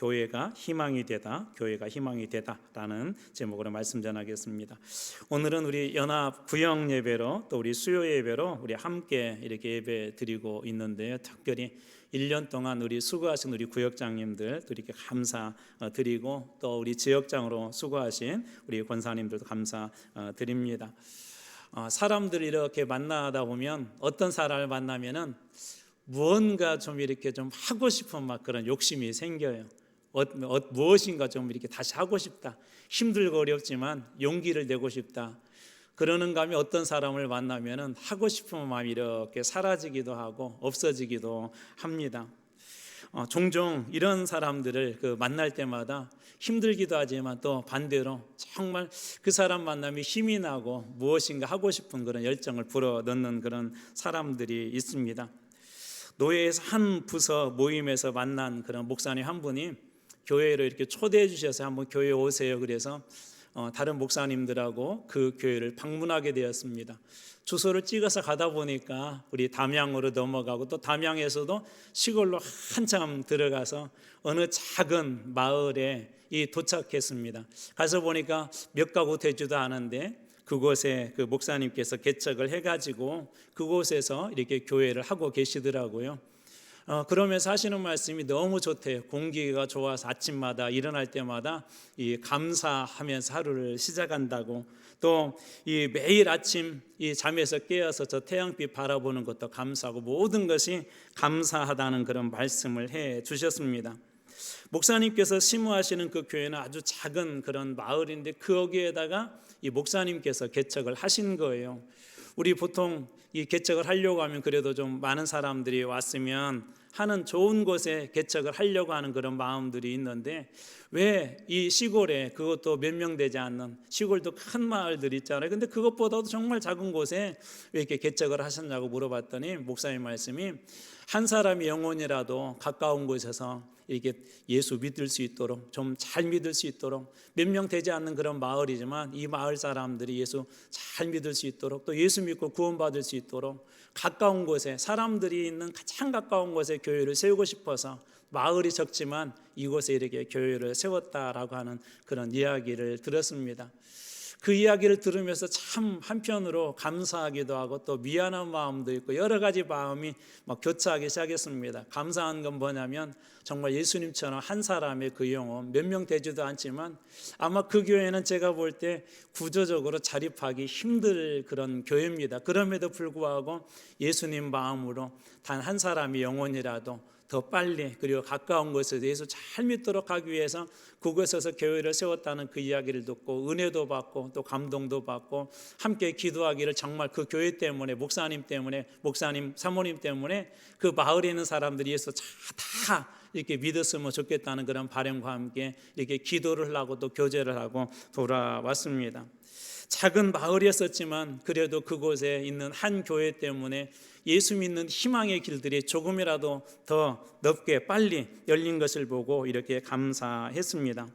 교회가 희망이 되다, 교회가 희망이 되다라는 제목으로 말씀 전하겠습니다. 오늘은 우리 연합 구역 예배로 또 우리 수요 예배로 우리 함께 이렇게 예배 드리고 있는데요. 특별히 1년 동안 우리 수고하신 우리 구역장님들 또 이렇게 감사드리고 또 우리 지역장으로 수고하신 우리 권사님들도 감사드립니다. 사람들 이렇게 만나다 보면 어떤 사람을 만나면은 무언가 좀 이렇게 좀 하고 싶은 막 그런 욕심이 생겨요. 무엇인가 좀 이렇게 다시 하고 싶다. 힘들고 어렵지만 용기를 내고 싶다. 그러는 감이 어떤 사람을 만나면은 하고 싶은 마음이 이렇게 사라지기도 하고 없어지기도 합니다. 종종 이런 사람들을 만날 때마다 힘들기도 하지만 또 반대로 정말 그 사람 만나면 힘이 나고 무엇인가 하고 싶은 그런 열정을 불어넣는 그런 사람들이 있습니다. 노예에서 한 부서 모임에서 만난 그런 목사님 한 분이 교회로 이렇게 초대해 주셔서 한번 교회 오세요. 그래서 다른 목사님들하고 그 교회를 방문하게 되었습니다. 주소를 찍어서 가다 보니까 우리 담양으로 넘어가고 또 담양에서도 시골로 한참 들어가서 어느 작은 마을에 도착했습니다. 가서 보니까 몇 가구 되지도 않은데 그곳에 그 목사님께서 개척을 해가지고 그곳에서 이렇게 교회를 하고 계시더라고요. 그러면서 하시는 말씀이 너무 좋대요. 공기가 좋아서 아침마다 일어날 때마다 감사하면서 하루를 시작한다고, 또 매일 아침 잠에서 깨어서 저 태양빛 바라보는 것도 감사하고 모든 것이 감사하다는 그런 말씀을 해 주셨습니다. 목사님께서 심호하시는 그 교회는 아주 작은 그런 마을인데 거기에다가 이 목사님께서 개척을 하신 거예요. 우리 보통 이 개척을 하려고 하면 그래도 좀 많은 사람들이 왔으면 하는 좋은 곳에 개척을 하려고 하는 그런 마음들이 있는데 왜 이 시골에, 그것도 몇 명 되지 않는 시골도 큰 마을들이 있잖아요. 근데 그것보다도 정말 작은 곳에 왜 이렇게 개척을 하셨냐고 물어봤더니 목사님 말씀이 한 사람이 영혼이라도 가까운 곳에서 이렇게 예수 믿을 수 있도록, 좀 잘 믿을 수 있도록, 몇 명 되지 않는 그런 마을이지만 이 마을 사람들이 예수 잘 믿을 수 있도록, 또 예수 믿고 구원받을 수 있도록 가까운 곳에, 사람들이 있는 가장 가까운 곳에 교회를 세우고 싶어서 마을이 적지만 이곳에 이렇게 교회를 세웠다라고 하는 그런 이야기를 들었습니다. 그 이야기를 들으면서 참 한편으로 감사하기도 하고 또 미안한 마음도 있고 여러 가지 마음이 막 교차하기 시작했습니다. 감사한 건 뭐냐면 정말 예수님처럼 한 사람의 그 영혼, 몇 명 되지도 않지만 아마 그 교회는 제가 볼 때 구조적으로 자립하기 힘들 그런 교회입니다. 그럼에도 불구하고 예수님 마음으로 단 한 사람의 영혼이라도 더 빨리 그리고 가까운 곳에서 예수 잘 믿도록 하기 위해서 그곳에서 교회를 세웠다는 그 이야기를 듣고 은혜도 받고 또 감동도 받고 함께 기도하기를, 정말 그 교회 때문에, 목사님 때문에, 목사님 사모님 때문에 그 마을에 있는 사람들이 예수 다 이렇게 믿었으면 좋겠다는 그런 바람과 함께 이렇게 기도를 하고 또 교제를 하고 돌아왔습니다. 작은 마을이었었지만 그래도 그곳에 있는 한 교회 때문에 예수 믿는 희망의 길들이 조금이라도 더 넓게 빨리 열린 것을 보고 이렇게 감사했습니다.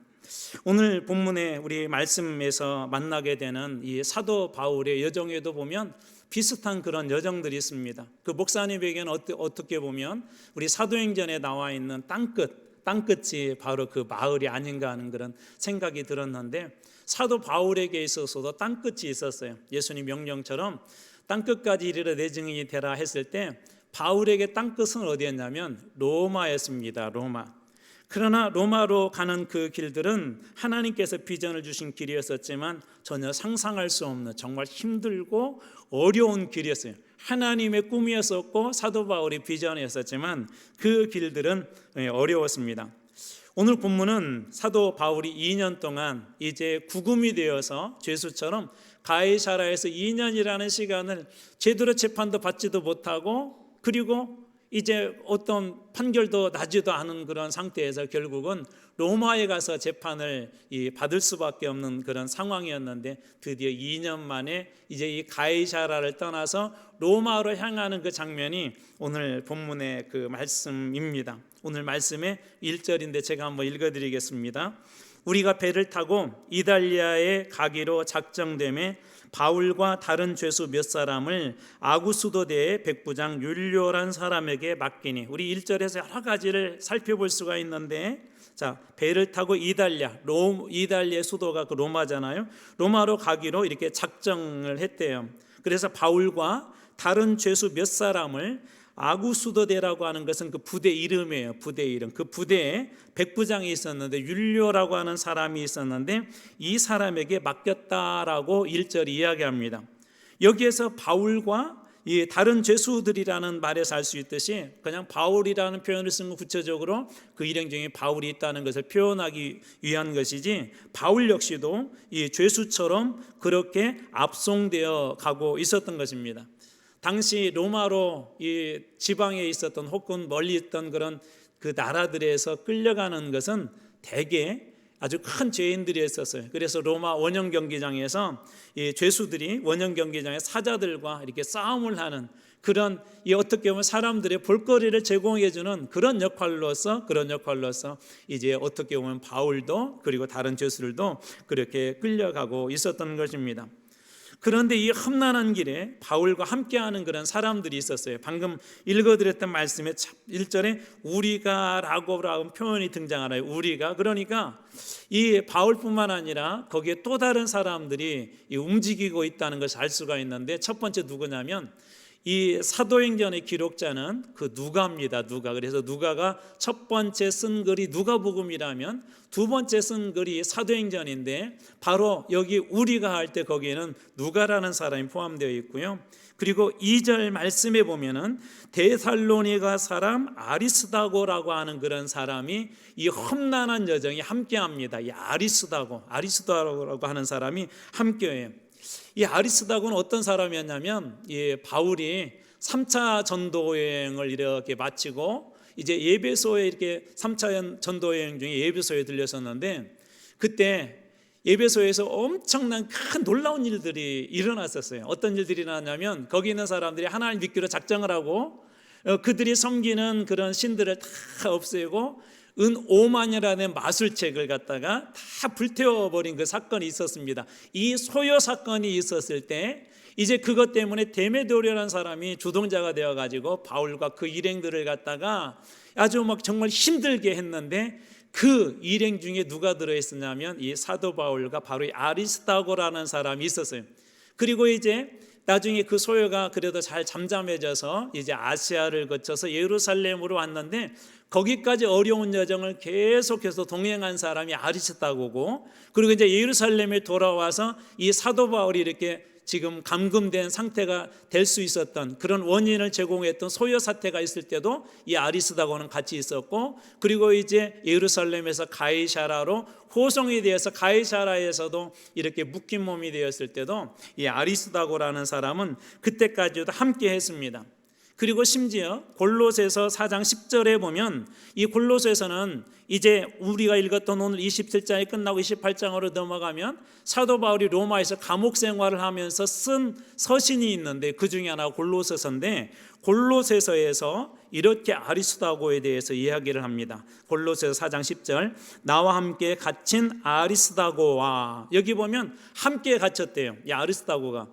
오늘 본문에 우리 말씀에서 만나게 되는 이 사도 바울의 여정에도 보면 비슷한 그런 여정들이 있습니다. 그 목사님에게는 어떻게 보면 우리 사도행전에 나와 있는 땅끝이 바로 그 마을이 아닌가 하는 그런 생각이 들었는데, 사도 바울에게 있어서도 땅끝이 있었어요. 예수님 명령처럼 땅끝까지 이르러 내 증인이 되라 했을 때 바울에게 땅끝은 어디였냐면 로마였습니다. 로마. 그러나 로마로 가는 그 길들은 하나님께서 비전을 주신 길이었었지만 전혀 상상할 수 없는 정말 힘들고 어려운 길이었어요. 하나님의 꿈이었었고 사도 바울의 비전이었었지만 그 길들은 어려웠습니다. 오늘 본문은 사도 바울이 2년 동안 이제 구금이 되어서 죄수처럼 가이사라에서 2년이라는 시간을 제대로 재판도 받지도 못하고, 그리고 이제 어떤 판결도 나지도 않은 그런 상태에서 결국은 로마에 가서 재판을 받을 수밖에 없는 그런 상황이었는데, 드디어 2년 만에 이제 이 가이사라를 떠나서 로마로 향하는 그 장면이 오늘 본문의 그 말씀입니다. 오늘 말씀의 1절인데 제가 한번 읽어드리겠습니다. 우리가 배를 타고 이달리아에 가기로 작정됨에 바울과 다른 죄수 몇 사람을 아구수도대의 백부장 율료란 사람에게 맡기니. 우리 1절에서 여러 가지를 살펴볼 수가 있는데 자, 배를 타고 이달리아의 수도가 그 로마잖아요. 로마로 가기로 이렇게 작정을 했대요. 그래서 바울과 다른 죄수 몇 사람을 아구수도대라고 하는 것은 그 부대 이름이에요. 부대 이름. 그 부대에 백부장이 있었는데 율료라고 하는 사람이 있었는데 이 사람에게 맡겼다라고 1절이 이야기합니다. 여기에서 바울과 이 다른 죄수들이라는 말에서 알 수 있듯이 그냥 바울이라는 표현을 쓴 건 구체적으로 그 일행 중에 바울이 있다는 것을 표현하기 위한 것이지, 바울 역시도 이 죄수처럼 그렇게 압송되어 가고 있었던 것입니다. 당시 로마로 이 지방에 있었던 혹은 멀리 있던 그런 그 나라들에서 끌려가는 것은 대개 아주 큰 죄인들이 있었어요. 그래서 로마 원형 경기장에서 이 죄수들이 원형 경기장의 사자들과 이렇게 싸움을 하는 그런, 이 어떻게 보면 사람들의 볼거리를 제공해 주는 그런 역할로서 이제 어떻게 보면 바울도 그리고 다른 죄수들도 그렇게 끌려가고 있었던 것입니다. 그런데 이 험난한 길에 바울과 함께하는 그런 사람들이 있었어요. 방금 읽어드렸던 말씀에 1절에 우리가라고 표현이 등장하나요? 우리가, 그러니까 이 바울뿐만 아니라 거기에 또 다른 사람들이 움직이고 있다는 것을 알 수가 있는데, 첫 번째 누구냐면 이 사도행전의 기록자는 그 누가입니다. 누가. 그래서 누가가 첫 번째 쓴 글이 누가복음이라면 두 번째 쓴 글이 사도행전인데, 바로 여기 우리가 할 때 거기에는 누가라는 사람이 포함되어 있고요. 그리고 2절 말씀에 보면은 데살로니가 사람 아리스다고라고 하는 그런 사람이 이 험난한 여정에 함께합니다. 이 아리스다고라고 하는 사람이 함께해요. 이 아리스다고는 어떤 사람이었냐면, 이 바울이 3차 전도 여행을 이렇게 마치고 이제 예배소에 이렇게 3차 전도 여행 중에 예배소에 들렸었는데, 그때 예배소에서 엄청난 큰 놀라운 일들이 일어났었어요. 어떤 일들이 일어났냐면, 거기 있는 사람들이 하나님 믿기로 작정을 하고 그들이 섬기는 그런 신들을 다 없애고 은 5만이라는 마술책을 갖다가 다 불태워버린 그 사건이 있었습니다. 이 소요 사건이 있었을 때 이제 그것 때문에 데메도리라는 사람이 주동자가 되어가지고 바울과 그 일행들을 갖다가 아주 막 정말 힘들게 했는데, 그 일행 중에 누가 들어있었냐면 이 사도 바울과 바로 이 아리스다고라는 사람이 있었어요. 그리고 이제 나중에 그 소요가 그래도 잘 잠잠해져서 이제 아시아를 거쳐서 예루살렘으로 왔는데, 거기까지 어려운 여정을 계속해서 동행한 사람이 아리스다고고, 그리고 이제 예루살렘에 돌아와서 이 사도 바울이 이렇게 지금 감금된 상태가 될 수 있었던 그런 원인을 제공했던 소요 사태가 있을 때도 이 아리스다고는 같이 있었고, 그리고 이제 예루살렘에서 가이사라로 호송이 되어서 가이사라에서도 이렇게 묶인 몸이 되었을 때도 이 아리스다고라는 사람은 그때까지도 함께 했습니다. 그리고 심지어 골로새서 4장 10절에 보면, 이 골로새서는 이제 우리가 읽었던 오늘 27장이 끝나고 28장으로 넘어가면 사도 바울이 로마에서 감옥 생활을 하면서 쓴 서신이 있는데, 그 중에 하나가 골로새서인데, 골로새서에서 이렇게 아리스다고에 대해서 이야기를 합니다. 골로새서 4장 10절, 나와 함께 갇힌 아리스다고와, 여기 보면 함께 갇혔대요. 이 아리스다고가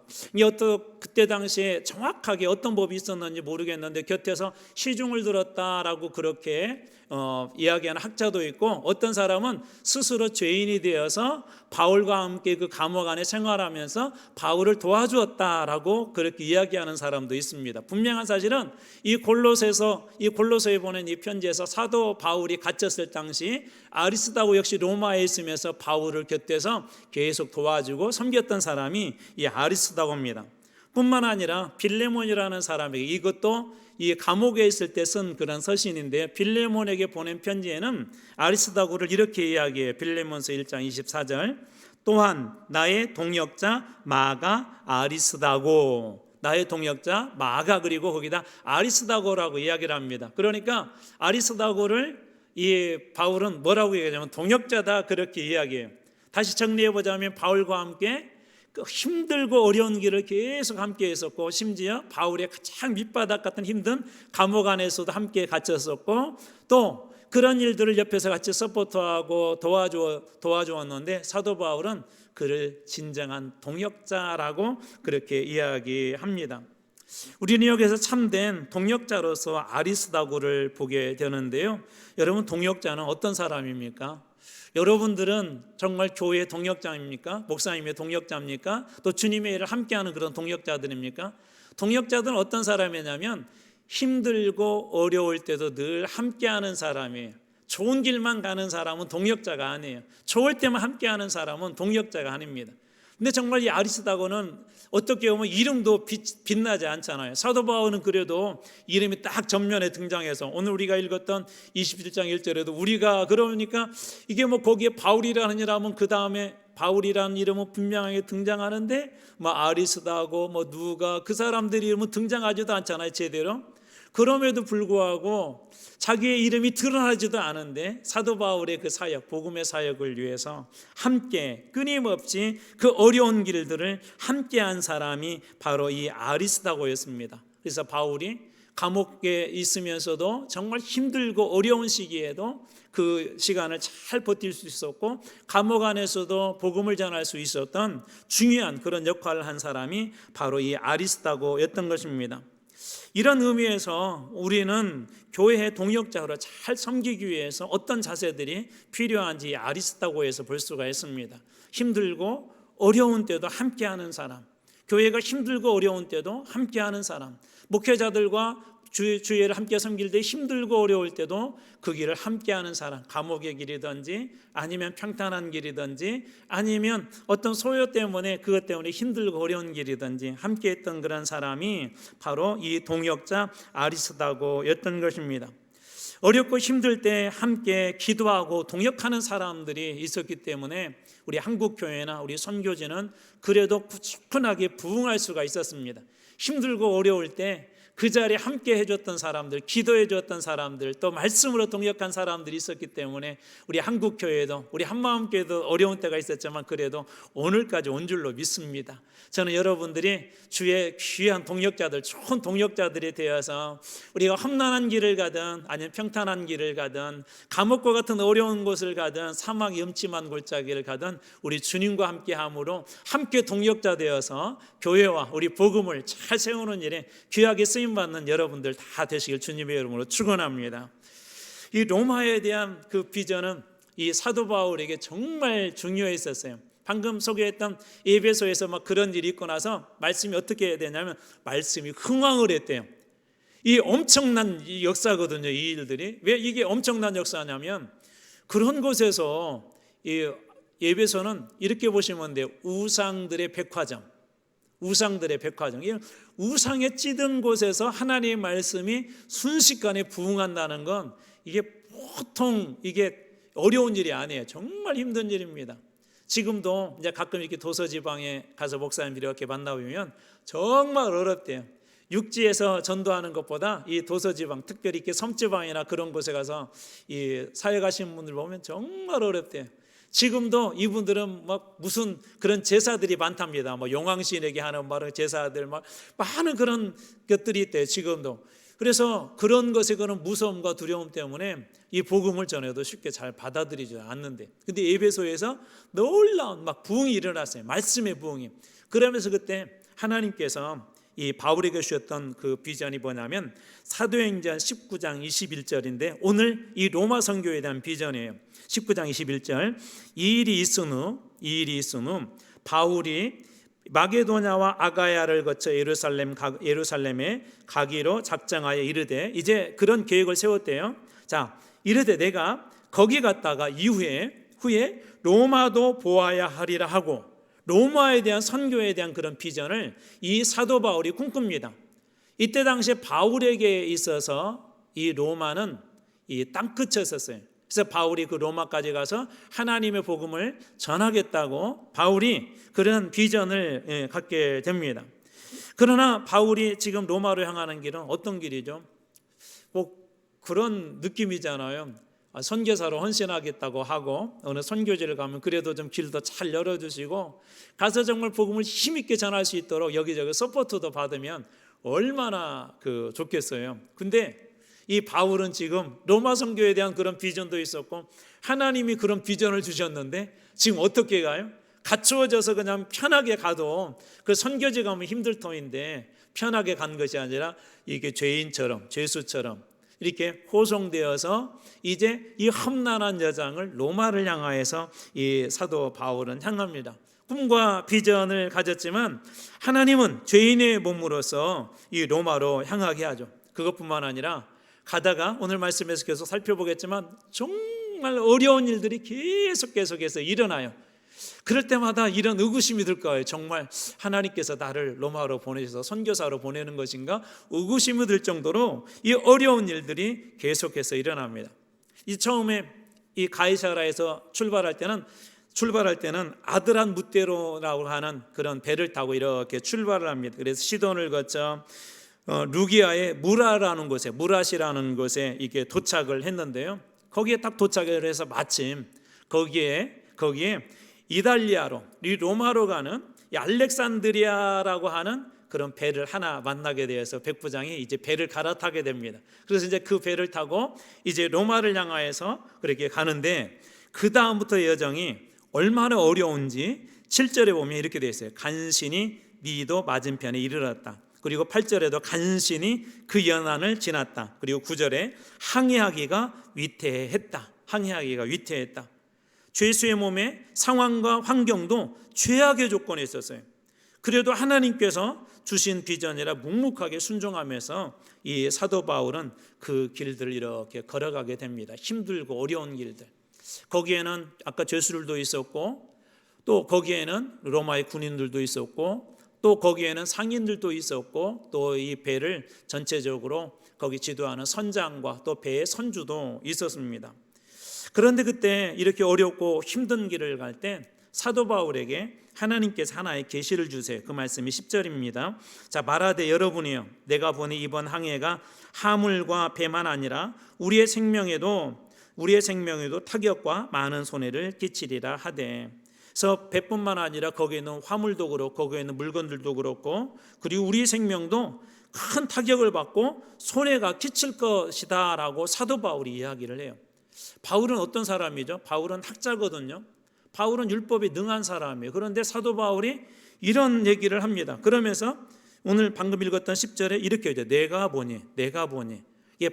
그때 당시에 정확하게 어떤 법이 있었는지 모르겠는데 곁에서 시중을 들었다라고 그렇게 이야기하는 학자도 있고, 어떤 사람은 스스로 죄인이 되어서 바울과 함께 그 감옥 안에 생활하면서 바울을 도와주었다라고 그렇게 이야기하는 사람도 있습니다. 분명한 사실은 이 골로새에 보낸 이 편지에서 사도 바울이 갇혔을 당시 아리스다고 역시 로마에 있으면서 바울을 곁에서 계속 도와주고 섬겼던 사람이 이 아리스다고입니다. 뿐만 아니라 빌레몬이라는 사람에게, 이것도 이 감옥에 있을 때 쓴 그런 서신인데, 빌레몬에게 보낸 편지에는 아리스다고를 이렇게 이야기해요. 빌레몬서 1장 24절, 또한 나의 동역자 마가 아리스다고, 나의 동역자 마가, 그리고 거기다 아리스다고라고 이야기를 합니다. 그러니까 아리스다고를 이 바울은 뭐라고 얘기하냐면 동역자다, 그렇게 이야기해요. 다시 정리해 보자면 바울과 함께 그 힘들고 어려운 길을 계속 함께 했었고, 심지어 바울의 가장 밑바닥 같은 힘든 감옥 안에서도 함께 갇혔었고, 또 그런 일들을 옆에서 같이 서포트하고 도와주었는데, 사도 바울은 그를 진정한 동역자라고 그렇게 이야기합니다. 우리는 여기서 참된 동역자로서 아리스다고를 보게 되는데요. 여러분, 동역자는 어떤 사람입니까? 여러분들은 정말 교회의 동역자입니까? 목사님의 동역자입니까? 또 주님의 일을 함께하는 그런 동역자들입니까? 동역자들은 어떤 사람이냐면 힘들고 어려울 때도 늘 함께하는 사람이에요. 좋은 길만 가는 사람은 동역자가 아니에요. 좋을 때만 함께하는 사람은 동역자가 아닙니다. 근데 정말 이 아리스다고는 어떻게 보면 이름도 빛나지 않잖아요. 사도 바울은 그래도 이름이 딱 전면에 등장해서 오늘 우리가 읽었던 27장 1절에도 우리가 그러니까 이게 뭐 거기에 바울이라는 이름은 그 다음에 바울이라는 이름은 분명하게 등장하는데 뭐 아리스다고 뭐 누가 그 사람들 이름은 등장하지도 않잖아요, 제대로. 그럼에도 불구하고 자기의 이름이 드러나지도 않은데 사도 바울의 그 사역, 복음의 사역을 위해서 함께 끊임없이 그 어려운 길들을 함께한 사람이 바로 이 아리스다고였습니다. 그래서 바울이 감옥에 있으면서도 정말 힘들고 어려운 시기에도 그 시간을 잘 버틸 수 있었고 감옥 안에서도 복음을 전할 수 있었던 중요한 그런 역할을 한 사람이 바로 이 아리스다고였던 것입니다. 이런 의미에서 우리는 교회의 동역자로 잘 섬기기 위해서 어떤 자세들이 필요한지 아리스다고에서 볼 수가 있습니다. 힘들고 어려운 때도 함께하는 사람, 교회가 힘들고 어려운 때도 함께하는 사람, 목회자들과 주의를 함께 섬길 때 힘들고 어려울 때도 그 길을 함께하는 사람, 감옥의 길이든지 아니면 평탄한 길이든지 아니면 어떤 소요 때문에 그것 때문에 힘들고 어려운 길이든지 함께했던 그런 사람이 바로 이 동역자 아리스다고였던 것입니다. 어렵고 힘들 때 함께 기도하고 동역하는 사람들이 있었기 때문에 우리 한국교회나 우리 선교지는 그래도 충분하게 부흥할 수가 있었습니다. 힘들고 어려울 때 그 자리에 함께 해줬던 사람들, 기도해줬던 사람들, 또 말씀으로 동역한 사람들이 있었기 때문에 우리 한국교회도, 우리 한마음교회도 어려운 때가 있었지만 그래도 오늘까지 온 줄로 믿습니다. 저는 여러분들이 주의 귀한 동역자들, 좋은 동역자들이 되어서 우리가 험난한 길을 가든 아니면 평탄한 길을 가든 감옥과 같은 어려운 곳을 가든 사막의 음침한 골짜기를 가든 우리 주님과 함께함으로 함께 동역자 되어서 교회와 우리 복음을 잘 세우는 일에 귀하게 쓰임받는 여러분들 다 되시길 주님의 이름으로 축원합니다. 이 로마에 대한 그 비전은 이 사도 바울에게 정말 중요했었어요. 방금 소개했던 에베소에서 막 그런 일이 있고 나서 말씀이 어떻게 해야 되냐면 말씀이 흥왕을 했대요. 이 엄청난 역사거든요. 이 일들이. 왜 이게 엄청난 역사냐면 그런 곳에서 이 에베소는 이렇게 보시면 돼요. 우상들의 백화점. 우상들의 백화점. 우상에 찌든 곳에서 하나님의 말씀이 순식간에 부흥한다는 건 이게 보통 이게 어려운 일이 아니에요. 정말 힘든 일입니다. 지금도 이제 가끔 이렇게 도서지방에 가서 목사님들이 이렇게 만나보면 정말 어렵대요. 육지에서 전도하는 것보다 이 도서지방, 특별히 이렇게 섬지방이나 그런 곳에 가서 이 사역하시는 분들 보면 정말 어렵대요. 지금도 이분들은 막 무슨 그런 제사들이 많답니다. 뭐 용왕신에게 하는 말은 제사들 막 많은 그런 것들이 있대요. 지금도. 그래서 그런 것에 그런 무서움과 두려움 때문에 이 복음을 전해도 쉽게 잘 받아들이지 않는데, 근데 에베소에서 놀라운 막 부흥이 일어났어요. 말씀의 부흥이. 그러면서 그때 하나님께서 이 바울에게 주셨던 그 비전이 뭐냐면 사도행전 19장 21절인데 오늘 이 로마 선교에 대한 비전이에요. 19장 21절. 이 일이 있은 후 바울이 마게도냐와 아가야를 거쳐 예루살렘에 가기로 작정하여 이르되, 이제 그런 계획을 세웠대요. 자, 이르되 내가 거기 갔다가 후에 로마도 보아야 하리라 하고, 로마에 대한 선교에 대한 그런 비전을 이 사도 바울이 꿈꿉니다. 이때 당시에 바울에게 있어서 이 로마는 이 땅끝이었어요. 그래서 바울이 그 로마까지 가서 하나님의 복음을 전하겠다고 바울이 그런 비전을 갖게 됩니다. 그러나 바울이 지금 로마로 향하는 길은 어떤 길이죠? 뭐 그런 느낌이잖아요. 선교사로 헌신하겠다고 하고 어느 선교지를 가면 그래도 좀 길도 잘 열어주시고 가서 정말 복음을 힘있게 전할 수 있도록 여기저기 서포트도 받으면 얼마나 좋겠어요. 근데 이 바울은 지금 로마 선교에 대한 그런 비전도 있었고 하나님이 그런 비전을 주셨는데 지금 어떻게 가요? 갖추어져서 그냥 편하게 가도 그 선교지 가면 힘들 터인데 편하게 간 것이 아니라 이게 죄인처럼, 죄수처럼 이렇게 호송되어서 이제 이 험난한 여정을 로마를 향하여서 이 사도 바울은 향합니다. 꿈과 비전을 가졌지만 하나님은 죄인의 몸으로서 이 로마로 향하게 하죠. 그것뿐만 아니라 가다가 오늘 말씀에서 계속 살펴보겠지만 정말 어려운 일들이 계속해서 일어나요. 그럴 때마다 이런 의구심이 들 거예요. 정말 하나님께서 나를 로마로 보내셔서 선교사로 보내는 것인가? 의구심이 들 정도로 이 어려운 일들이 계속해서 일어납니다. 이 처음에 이 가이사라에서 출발할 때는 아드란 무대로라고 하는 그런 배를 타고 이렇게 출발을 합니다. 그래서 시돈을 거쳐 루기아의 무라시라는 곳에 이게 도착을 했는데요. 거기에 딱 도착을 해서 마침 거기에 이달리아로, 이 로마로 가는 이 알렉산드리아라고 하는 그런 배를 하나 만나게 되어서 백부장이 이제 배를 갈아타게 됩니다. 그래서 이제 그 배를 타고 이제 로마를 향하여서 그렇게 가는데 그 다음부터 여정이 얼마나 어려운지 7절에 보면 이렇게 되어 있어요. 간신히 니도 맞은편에 이르렀다. 그리고 8절에도 간신히 그 연안을 지났다. 그리고 9절에 항해하기가 위태했다. 죄수의 몸의 상황과 환경도 최악의 조건에 있었어요. 그래도 하나님께서 주신 비전이라 묵묵하게 순종하면서 이 사도 바울은 그 길들을 이렇게 걸어가게 됩니다. 힘들고 어려운 길들. 거기에는 아까 죄수들도 있었고 또 거기에는 로마의 군인들도 있었고 또 거기에는 상인들도 있었고 또 이 배를 전체적으로 거기 지도하는 선장과 또 배의 선주도 있었습니다. 그런데 그때 이렇게 어렵고 힘든 길을 갈 때 사도 바울에게 하나님께서 하나의 계시를 주세요. 그 말씀이 10절입니다. 자, 말하되 여러분이요 내가 보니 이번 항해가 하물과 배만 아니라 우리의 생명에도 타격과 많은 손해를 끼치리라 하되. 그래서 배뿐만 아니라 거기에 있는 화물도 그렇고 거기에 있는 물건들도 그렇고 그리고 우리의 생명도 큰 타격을 받고 손해가 끼칠 것이다 라고 사도 바울이 이야기를 해요. 바울은 어떤 사람이죠? 바울은 학자거든요. 바울은 율법에 능한 사람이에요. 그런데 사도 바울이 이런 얘기를 합니다. 그러면서 오늘 방금 읽었던 10절에 이렇게 해요. 내가 보니 이게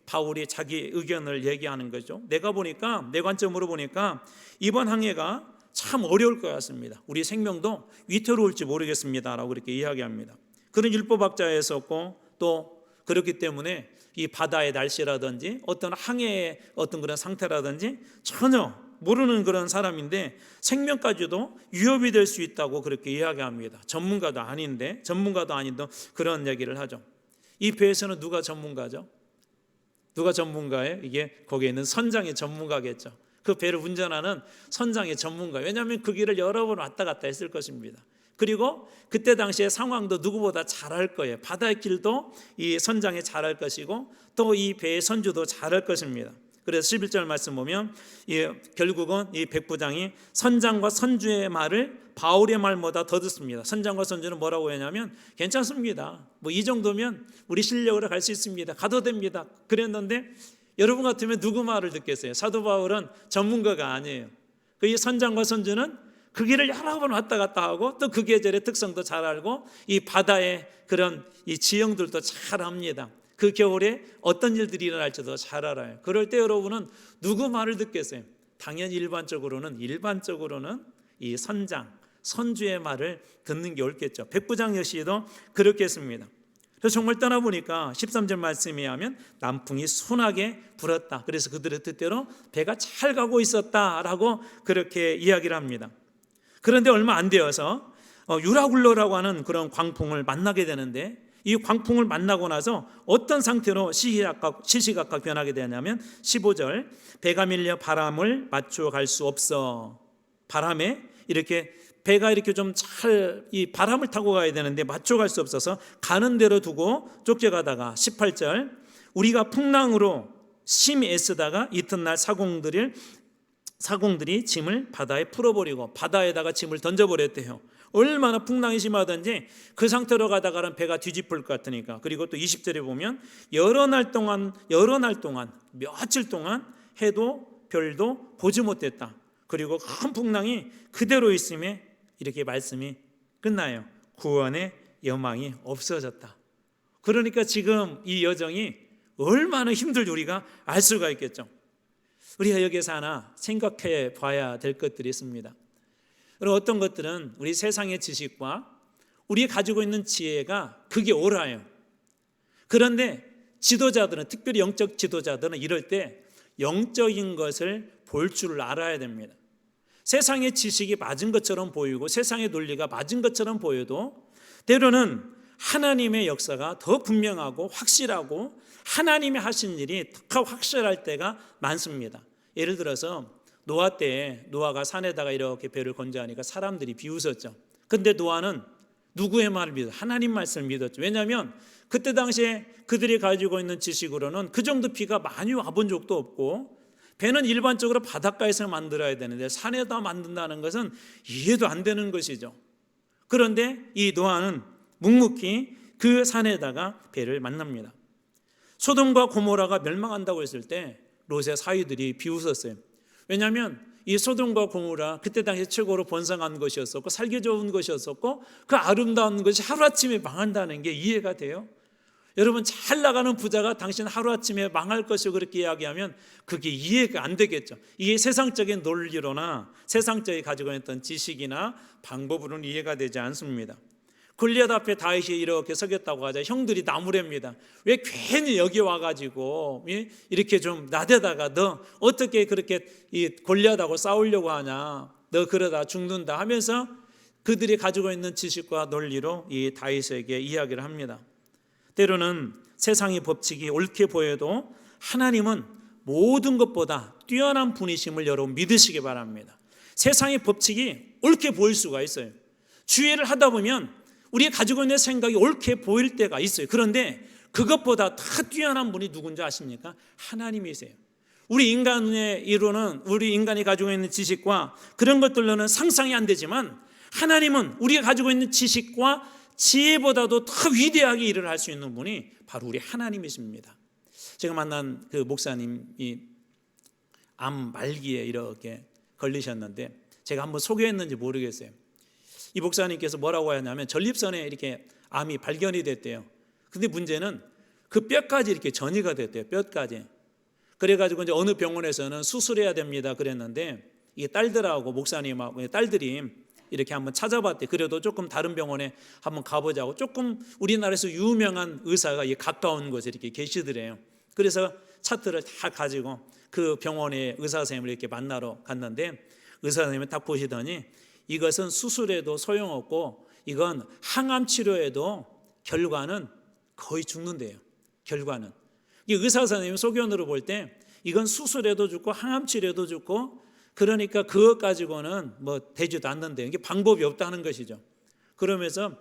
바울이 자기 의견을 얘기하는 거죠. 내가 보니까 내 관점으로 보니까 이번 항해가 참 어려울 것 같습니다. 우리 생명도 위태로울지 모르겠습니다라고 이렇게 이야기합니다. 그런 율법학자였었고 또 그렇기 때문에 이 바다의 날씨라든지 어떤 항해의 어떤 그런 상태라든지 전혀 모르는 그런 사람인데 생명까지도 위협이 될 수 있다고 그렇게 이야기합니다. 전문가도 아닌데 그런 얘기를 하죠. 이 배에서는 누가 전문가죠? 누가 전문가예요? 이게 거기에 있는 선장이 전문가겠죠. 그 배를 운전하는 선장의 전문가. 왜냐하면 그 길을 여러 번 왔다 갔다 했을 것입니다. 그리고 그때 당시의 상황도 누구보다 잘할 거예요. 바다의 길도 이 선장이 잘할 것이고 또 이 배의 선주도 잘할 것입니다. 그래서 11절 말씀 보면 결국은 이 백부장이 선장과 선주의 말을 바울의 말보다 더 듣습니다. 선장과 선주는 뭐라고 했냐면 괜찮습니다. 뭐 이 정도면 우리 실력으로 갈 수 있습니다. 가도 됩니다. 그랬는데 여러분 같으면 누구 말을 듣겠어요? 사도 바울은 전문가가 아니에요. 이 선장과 선주는 그 길을 여러 번 왔다 갔다 하고 또 그 계절의 특성도 잘 알고 이 바다의 그런 이 지형들도 잘 압니다. 그 겨울에 어떤 일들이 일어날지도 잘 알아요. 그럴 때 여러분은 누구 말을 듣겠어요? 당연히 일반적으로는 이 선주의 말을 듣는 게 옳겠죠. 백부장 역시도 그렇겠습니다. 그래서 정말 떠나보니까 13절 말씀에 하면 남풍이 순하게 불었다. 그래서 그들의 뜻대로 배가 잘 가고 있었다라고 그렇게 이야기를 합니다. 그런데 얼마 안 되어서 유라굴로라고 하는 그런 광풍을 만나게 되는데 이 광풍을 만나고 나서 어떤 상태로 시시각각 변하게 되냐면 15절 배가 밀려 바람을 맞춰갈 수 없어. 바람에 이렇게 배가 이렇게 좀 잘 이 바람을 타고 가야 되는데 맞춰갈 수 없어서 가는 대로 두고 쫓겨가다가 18절 우리가 풍랑으로 심히 애쓰다가 이튿날 사공들이 짐을 바다에 풀어버리고 바다에다가 짐을 던져버렸대요. 얼마나 풍랑이 심하든지 그 상태로 가다가는 배가 뒤집힐 것 같으니까. 그리고 또 20절에 보면 여러 날 동안 며칠 동안 해도 별도 보지 못했다. 그리고 큰 풍랑이 그대로 있음에 이렇게 말씀이 끝나요. 구원의 여망이 없어졌다. 그러니까 지금 이 여정이 얼마나 힘들지 우리가 알 수가 있겠죠. 우리가 여기서 하나 생각해 봐야 될 것들이 있습니다. 그리고 어떤 것들은 우리 세상의 지식과 우리가 가지고 있는 지혜가 그게 옳아요. 그런데 지도자들은, 특별히 영적 지도자들은 이럴 때 영적인 것을 볼 줄 알아야 됩니다. 세상의 지식이 맞은 것처럼 보이고 세상의 논리가 맞은 것처럼 보여도 때로는 하나님의 역사가 더 분명하고 확실하고 하나님이 하신 일이 더 확실할 때가 많습니다. 예를 들어서 노아 때에 노아가 산에다가 이렇게 배를 건조하니까 사람들이 비웃었죠. 근데 노아는 누구의 말을 믿었죠? 하나님 말씀을 믿었죠. 왜냐하면 그때 당시에 그들이 가지고 있는 지식으로는 그 정도 비가 많이 와본 적도 없고, 배는 일반적으로 바닷가에서 만들어야 되는데 산에다 만든다는 것은 이해도 안 되는 것이죠. 그런데 이 노아는 묵묵히 그 산에다가 배를 만납니다. 소돔과 고모라가 멸망한다고 했을 때 롯의 사위들이 비웃었어요. 왜냐하면 이 소돔과 고모라 그때 당시 최고로 번성한 것이었었고 살기 좋은 것이었었고 그 아름다운 것이 하루아침에 망한다는 게 이해가 돼요? 여러분, 잘 나가는 부자가 당신 하루아침에 망할 것을 그렇게 이야기하면 그게 이해가 안 되겠죠. 이게 세상적인 논리로나 세상적인 가지고 있던 지식이나 방법으로는 이해가 되지 않습니다. 골리앗 앞에 다윗이 이렇게 서겠다고 하자 형들이 나무랍니다. 왜 괜히 여기 와가지고 이렇게 좀 나대다가 너 어떻게 그렇게 이 골리앗하고 싸우려고 하냐, 너 그러다 죽는다 하면서 그들이 가지고 있는 지식과 논리로 이 다윗에게 이야기를 합니다. 때로는 세상의 법칙이 옳게 보여도 하나님은 모든 것보다 뛰어난 분이심을 여러분 믿으시기 바랍니다. 세상의 법칙이 옳게 보일 수가 있어요. 주의를 하다 보면 우리가 가지고 있는 생각이 옳게 보일 때가 있어요. 그런데 그것보다 더 뛰어난 분이 누군지 아십니까? 하나님이세요. 우리 인간의 이론은, 우리 인간이 가지고 있는 지식과 그런 것들로는 상상이 안 되지만 하나님은 우리가 가지고 있는 지식과 지혜보다도 더 위대하게 일을 할 수 있는 분이 바로 우리 하나님이십니다. 제가 만난 그 목사님이 암 말기에 이렇게 걸리셨는데 제가 한번 소개했는지 모르겠어요. 이 목사님께서 뭐라고 하냐면 전립선에 이렇게 암이 발견이 됐대요. 근데 문제는 그 뼈까지 이렇게 전이가 됐대요. 뼈까지. 그래가지고 이제 어느 병원에서는 수술해야 됩니다 그랬는데 이게 딸들하고 목사님하고 딸들이 이렇게 한번 찾아봤대. 그래도 조금 다른 병원에 한번 가보자고. 조금 우리나라에서 유명한 의사가 가까운 곳에 이렇게 계시더래요. 그래서 차트를 다 가지고 그 병원의 의사 선생님을 이렇게 만나러 갔는데 의사 선생님이 딱 보시더니 이것은 수술해도 소용없고 이건 항암 치료에도 결과는 거의 죽는데요. 결과는. 이 의사 선생님 소견으로 볼 때 이건 수술해도 죽고 항암 치료도 죽고 그러니까 그것 가지고는 뭐 되지도 않는데 이게 방법이 없다는 것이죠. 그러면서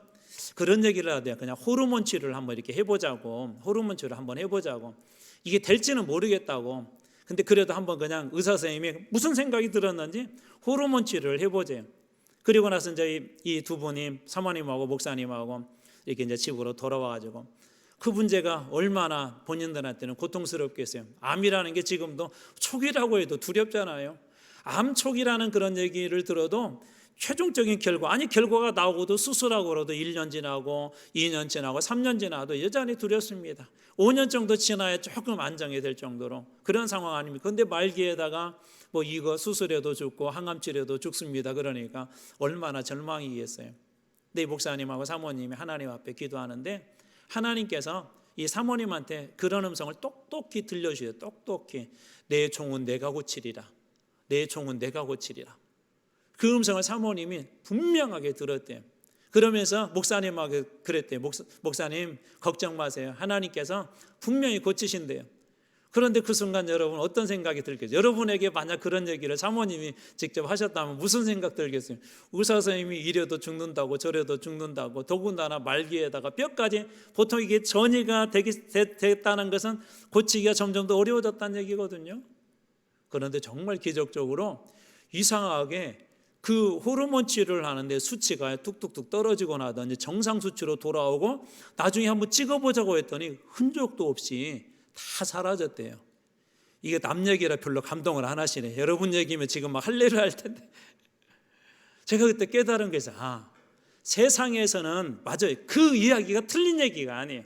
그런 얘기를 하대요. 그냥 호르몬 치료를 한번 이렇게 해보자고. 호르몬 치료를 한번 해보자고. 이게 될지는 모르겠다고. 근데 그래도 한번 그냥 의사 선생님이 무슨 생각이 들었는지 호르몬 치료를 해보재요. 그리고 나서 이제 이 두 분이 사모님하고 목사님하고 이렇게 이제 집으로 돌아와가지고 그 문제가 얼마나 본인들한테는 고통스럽겠어요. 암이라는 게 지금도 초기라고 해도 두렵잖아요. 암 초기라는 그런 얘기를 들어도 최종적인 결과, 아니 결과가 나오고도 수술하고 그래도 1년 지나고 2년 지나고 3년 지나도 여전히 두렵습니다. 5년 정도 지나야 조금 안정이 될 정도로 그런 상황 아닙니까? 그런데 말기에다가 뭐 이거 수술해도 죽고 항암 치료도 죽습니다. 그러니까 얼마나 절망이겠어요. 근데 이 목사님하고 사모님이 하나님 앞에 기도하는데 하나님께서 이 사모님한테 그런 음성을 똑똑히 들려주세요. 똑똑히. 내 종은 내가 고치리라. 내 종은 내가 고치리라. 그 음성을 사모님이 분명하게 들었대요. 그러면서 목사님하고 그랬대요. 목사님 걱정 마세요. 하나님께서 분명히 고치신대요. 그런데 그 순간 여러분 어떤 생각이 들겠어요? 여러분에게 만약 그런 얘기를 사모님이 직접 하셨다면 무슨 생각 들겠어요? 의사 선생님이 이래도 죽는다고 저래도 죽는다고 더군다나 말기에다가 뼈까지 보통 이게 전이가 됐다는 것은 고치기가 점점 더 어려워졌다는 얘기거든요. 그런데 정말 기적적으로 이상하게 그 호르몬 치료를 하는데 수치가 뚝뚝뚝 떨어지고 나더니 정상 수치로 돌아오고 나중에 한번 찍어보자고 했더니 흔적도 없이 다 사라졌대요. 이게 남 얘기라 별로 감동을 안 하시네. 여러분 얘기면 지금 막 할례를 할 텐데. 제가 그때 깨달은 게 세상에서는 맞아요. 그 이야기가 틀린 얘기가 아니에요.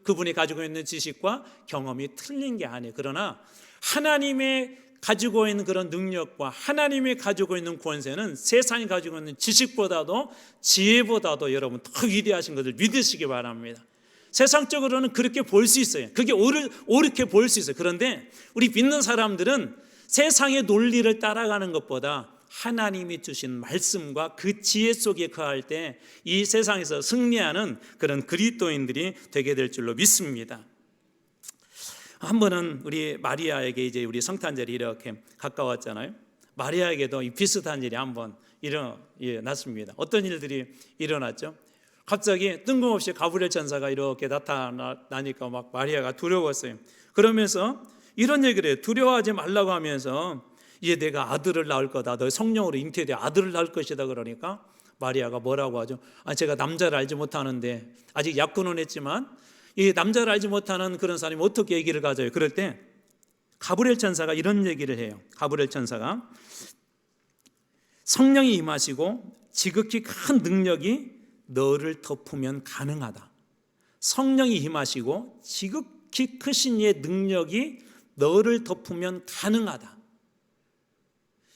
그분이 가지고 있는 지식과 경험이 틀린 게 아니에요. 그러나 하나님의 가지고 있는 그런 능력과 하나님이 가지고 있는 권세는 세상이 가지고 있는 지식보다도 지혜보다도 여러분 더 위대하신 것을 믿으시기 바랍니다. 세상적으로는 그렇게 볼 수 있어요. 그게 옳게 볼 수 있어요. 그런데 우리 믿는 사람들은 세상의 논리를 따라가는 것보다 하나님이 주신 말씀과 그 지혜 속에 거할 때 이 세상에서 승리하는 그런 그리스도인들이 되게 될 줄로 믿습니다. 한 번은 우리 마리아에게 이제 우리 성탄절이 이렇게 가까웠잖아요. 마리아에게도 이 비슷한 일이 한번 일어났습니다. 어떤 일들이 일어났죠? 갑자기 뜬금없이 가브리엘 천사가 이렇게 나타나니까 막 마리아가 두려웠어요. 그러면서 이런 얘기를 해요. 두려워하지 말라고 하면서 이제 내가 아들을 낳을 거다. 너 성령으로 잉태돼 아들을 낳을 것이다. 그러니까 마리아가 뭐라고 하죠? 제가 남자를 알지 못하는데, 아직 약혼은 했지만 이 남자를 알지 못하는 그런 사람이 어떻게 얘기를 가져요? 그럴 때 가브리엘 천사가 이런 얘기를 해요. 가브리엘 천사가 성령이 임하시고 지극히 큰 능력이 너를 덮으면 가능하다. 성령이 임하시고 지극히 크신 이의 능력이 너를 덮으면 가능하다.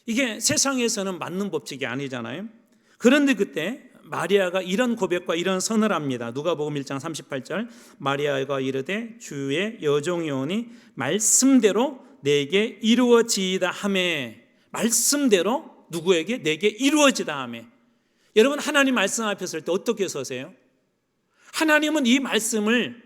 이게 세상에서는 맞는 법칙이 아니잖아요. 그런데 그때 마리아가 이런 고백과 이런 선을 합니다. 누가복음 1장 38절 마리아가 이르되 주의 여종이오니 말씀대로 내게 이루어지이다 하매. 말씀대로 누구에게? 내게 이루어지다 하매. 여러분, 하나님 말씀 앞에 설 때 어떻게 서세요? 하나님은 이 말씀을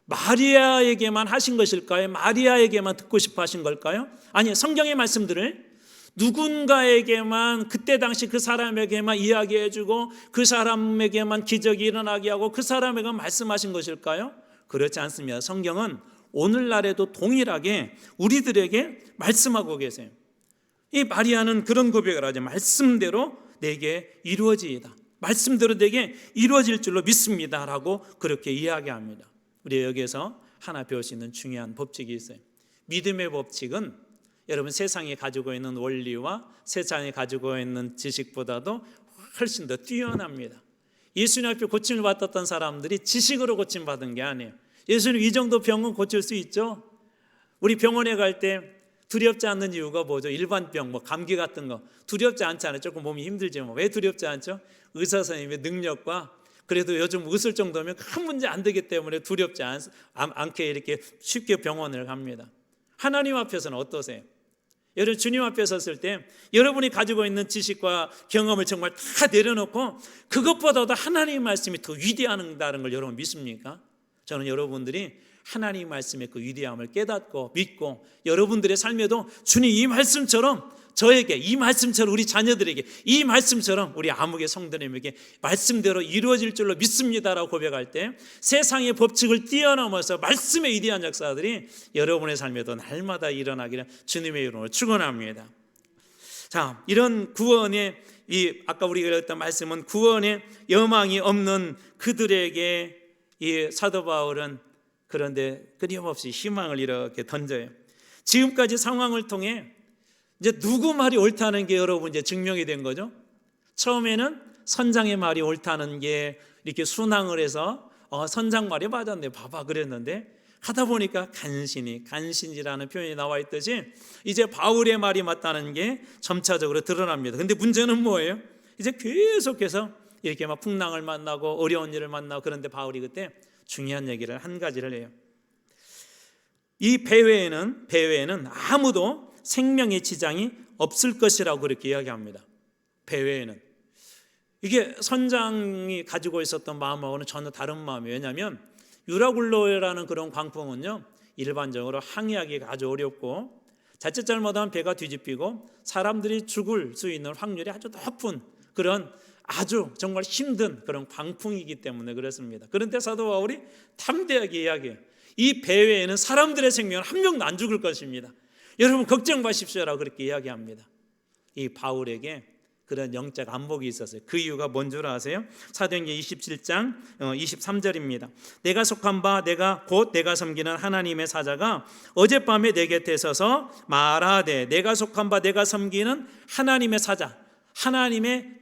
마리아에게만 하신 것일까요? 마리아에게만 듣고 싶어 하신 걸까요? 아니, 성경의 말씀들을 누군가에게만 그때 당시 그 사람에게만 이야기해주고 그 사람에게만 기적이 일어나게 하고 그 사람에게만 말씀하신 것일까요? 그렇지 않습니다. 성경은 오늘날에도 동일하게 우리들에게 말씀하고 계세요. 이 마리아는 그런 고백을 하죠. 말씀대로 내게 이루어지이다. 말씀대로 내게 이루어질 줄로 믿습니다 라고 그렇게 이야기합니다. 우리 여기에서 하나 배울 수 있는 중요한 법칙이 있어요. 믿음의 법칙은 여러분 세상이 가지고 있는 원리와 세상이 가지고 있는 지식보다도 훨씬 더 뛰어납니다. 예수님 앞에 고침을 받았던 사람들이 지식으로 고침받은 게 아니에요. 예수님 이 정도 병은 고칠 수 있죠. 우리 병원에 갈 때 두렵지 않는 이유가 뭐죠? 일반 병, 감기 같은 거 두렵지 않잖아요. 조금 몸이 힘들지 왜 두렵지 않죠? 의사 선생님의 능력과 그래도 요즘 웃을 정도면 큰 문제 안 되기 때문에 두렵지 않게 이렇게 쉽게 병원을 갑니다. 하나님 앞에서는 어떠세요? 여러분 주님 앞에 섰을 때 여러분이 가지고 있는 지식과 경험을 정말 다 내려놓고 그것보다도 하나님의 말씀이 더 위대하다는 걸 여러분 믿습니까? 저는 여러분들이 하나님 말씀의 그 위대함을 깨닫고 믿고 여러분들의 삶에도 주님 이 말씀처럼 저에게 이 말씀처럼 우리 자녀들에게 이 말씀처럼 우리 아무개 성도님에게 말씀대로 이루어질 줄로 믿습니다라고 고백할 때 세상의 법칙을 뛰어넘어서 말씀의 위대한 역사들이 여러분의 삶에도 날마다 일어나기를 주님의 이름으로 축원합니다. 자, 이런 구원의 아까 우리가 했던 말씀은 구원의 여망이 없는 그들에게 이 사도 바울은 그런데 끊임없이 희망을 이렇게 던져요. 지금까지 상황을 통해 이제 누구 말이 옳다는 게 여러분 이제 증명이 된 거죠. 처음에는 선장의 말이 옳다는 게 이렇게 순항을 해서 선장 말이 맞았네 봐봐 그랬는데 하다 보니까 간신이라는 표현이 나와 있듯이 이제 바울의 말이 맞다는 게 점차적으로 드러납니다. 근데 문제는 뭐예요? 이제 계속해서 이렇게 막 풍랑을 만나고 어려운 일을 만나고 그런데 바울이 그때 중요한 얘기를 한 가지를 해요. 이 배외에는 아무도 생명의 지장이 없을 것이라고 그렇게 이야기합니다. 배외에는 이게 선장이 가지고 있었던 마음하고는 전혀 다른 마음이에요. 왜냐하면 유라굴로라는 그런 광풍은요 일반적으로 항해하기가 아주 어렵고 자칫 잘못하면 배가 뒤집히고 사람들이 죽을 수 있는 확률이 아주 높은 그런 아주 정말 힘든 그런 광풍이기 때문에 그렇습니다. 그런데 사도 바울이 담대하게 이야기해요. 이 배외에는 사람들의 생명은 한 명도 안 죽을 것입니다. 여러분 걱정 마십시오라고 그렇게 이야기합니다. 이 바울에게 그런 영적 안목이 있었어요. 그 이유가 뭔 줄 아세요? 사도행전 27장 23절입니다. 내가 속한 바 내가 섬기는 하나님의 사자가 어젯밤에 내 곁에 서서 말하되 내가 속한 바 내가 섬기는 하나님의 사자 하나님의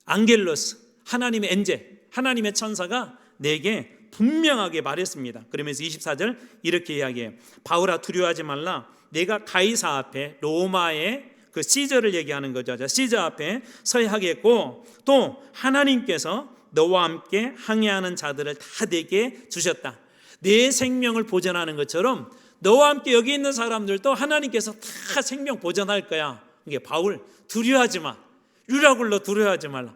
안겔로스 하나님의 엔젤, 하나님의 천사가 내게 분명하게 말했습니다. 그러면서 24절 이렇게 이야기해요. 바울아, 두려워하지 말라. 내가 가이사 앞에, 로마의 그 시저를 얘기하는 거죠. 시저 앞에 서야 하겠고, 또 하나님께서 너와 함께 항해하는 자들을 다 내게 주셨다. 내 생명을 보전하는 것처럼 너와 함께 여기 있는 사람들도 하나님께서 다 생명 보전할 거야. 이게 바울, 두려워하지 마. 유라굴로 두려워하지 말라.